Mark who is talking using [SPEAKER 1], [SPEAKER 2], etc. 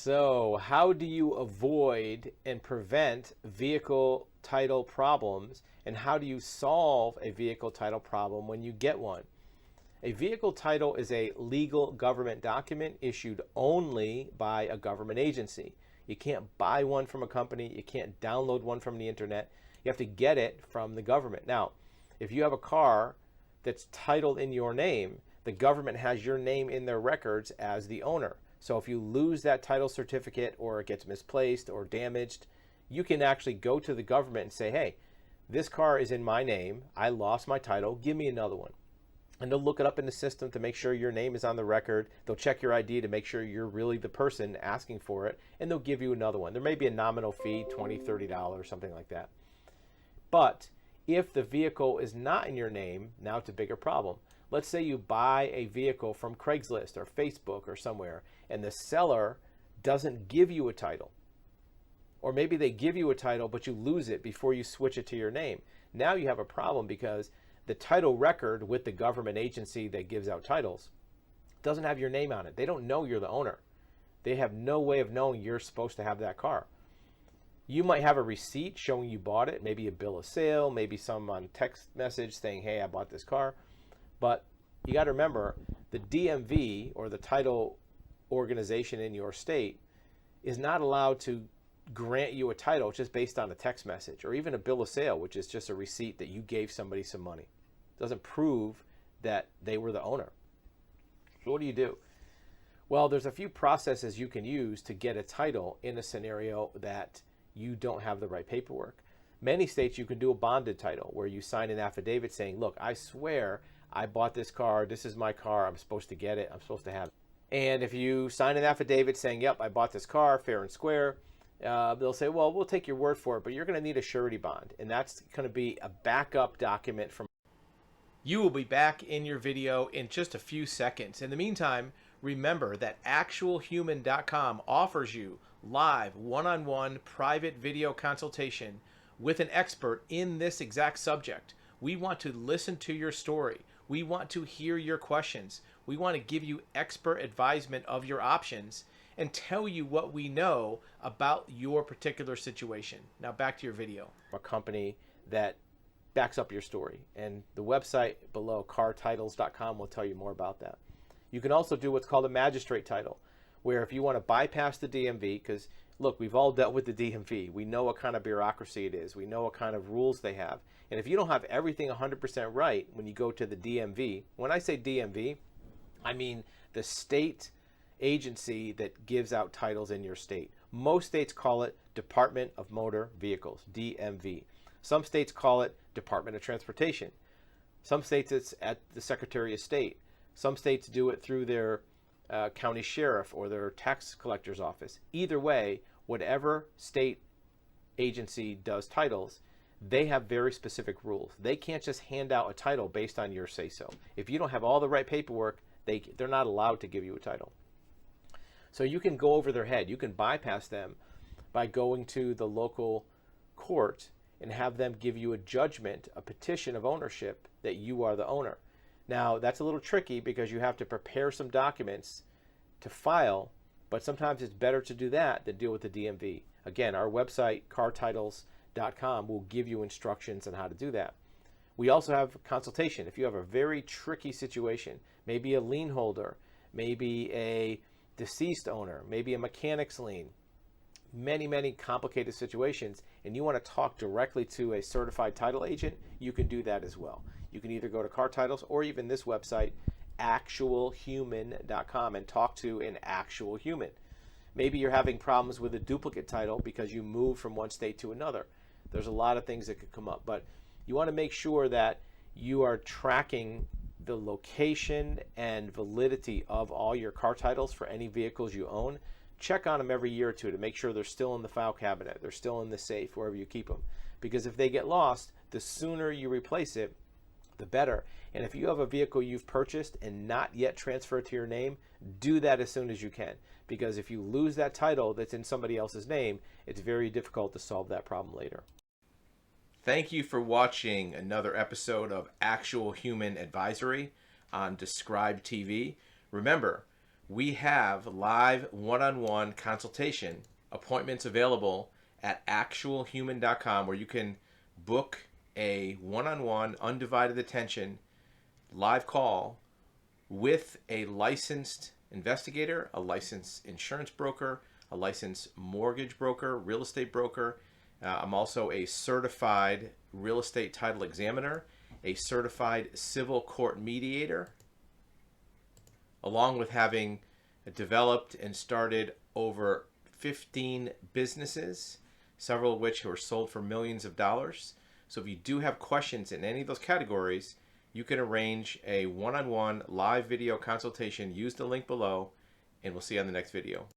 [SPEAKER 1] So, how do you avoid and prevent vehicle title problems, and how do you solve a vehicle title problem when you get one? A vehicle title is a legal government document issued only by a government agency. You can't buy one from a company, you can't download one from the internet. You have to get it from the government. Now, if you have a car that's titled in your name, the government has your name in their records as the owner. So if you lose that title certificate or it gets misplaced or damaged, you can actually go to the government and say, hey, this car is in my name. I lost my title. Give me another one. And they'll look it up in the system to make sure your name is on the record. They'll check your ID to make sure you're really the person asking for it, and they'll give you another one. There may be a nominal fee, $20, $30, something like that. But if the vehicle is not in your name, now it's a bigger problem. Let's say you buy a vehicle from Craigslist or Facebook or somewhere, and the seller doesn't give you a title. Or maybe they give you a title, but you lose it before you switch it to your name. Now you have a problem because the title record with the government agency that gives out titles doesn't have your name on it. They don't know you're the owner. They have no way of knowing you're supposed to have that car. You might have a receipt showing you bought it, maybe a bill of sale, maybe some on text message saying, hey, I bought this car. But you got to remember, the DMV, or the title organization in your state, is not allowed to grant you a title just based on a text message or even a bill of sale, which is just a receipt that you gave somebody some money. It doesn't prove that they were the owner. So what do you do? Well, there's a few processes you can use to get a title in a scenario that you don't have the right paperwork. Many states you can do a bonded title where you sign an affidavit saying, look, I swear I bought this car, this is my car, I'm supposed to get it, I'm supposed to have it. And if you sign an affidavit saying, yep, I bought this car fair and square, they'll say, well, we'll take your word for it, but you're going to need a surety bond. And that's going to be a backup document from. You will be back in your video in just a few seconds. In the meantime, remember that actualhuman.com offers you live one-on-one private video consultation with an expert in this exact subject. We want to listen to your story. We want to hear your questions. We want to give you expert advisement of your options and tell you what we know about your particular situation. Now back to your video. A company that backs up your story, and the website below, cartitles.com, will tell you more about that. You can also do what's called a magistrate title, where if you want to bypass the DMV, because look, we've all dealt with the DMV. We know what kind of bureaucracy it is. We know what kind of rules they have. And if you don't have everything 100% right when you go to the DMV, when I say DMV, I mean the state agency that gives out titles in your state. Most states call it Department of Motor Vehicles, DMV. Some states call it Department of Transportation. Some states it's at the Secretary of State. Some states do it through their county sheriff or their tax collector's office. Either way, whatever state agency does titles, they have very specific rules. They can't just hand out a title based on your say-so. If you don't have all the right paperwork, they're not allowed to give you a title. So you can go over their head. You can bypass them by going to the local court and have them give you a judgment, a petition of ownership that you are the owner. Now, that's a little tricky because you have to prepare some documents to file, but sometimes it's better to do that than deal with the DMV. Again, our website, cartitles.com, will give you instructions on how to do that. We also have consultation. If you have a very tricky situation, maybe a lien holder, maybe a deceased owner, maybe a mechanic's lien, many complicated situations, and you want to talk directly to a certified title agent, you can do that as well. You can either go to Car Titles or even this website, actualhuman.com, and talk to an actual human. Maybe you're having problems with a duplicate title because you moved from one state to another. There's a lot of things that could come up, but you want to make sure that you are tracking the location and validity of all your car titles for any vehicles you own. Check on them every year or two to make sure they're still in the file cabinet, they're still in the safe, wherever you keep them. Because if they get lost, the sooner you replace it, the better. And if you have a vehicle you've purchased and not yet transferred to your name, do that as soon as you can. Because if you lose that title that's in somebody else's name, it's very difficult to solve that problem later. Thank you for watching another episode of Actual Human Advisory on Describe TV. Remember, we have live one-on-one consultation appointments available at actualhuman.com, where you can book a one-on-one undivided attention live call with a licensed investigator, a licensed insurance broker, a licensed mortgage broker, real estate broker. I'm also a certified real estate title examiner, a certified civil court mediator, along with having developed and started over 15 businesses, several of which were sold for millions of dollars. So if you do have questions in any of those categories, you can arrange a one-on-one live video consultation. Use the link below, and we'll see you on the next video.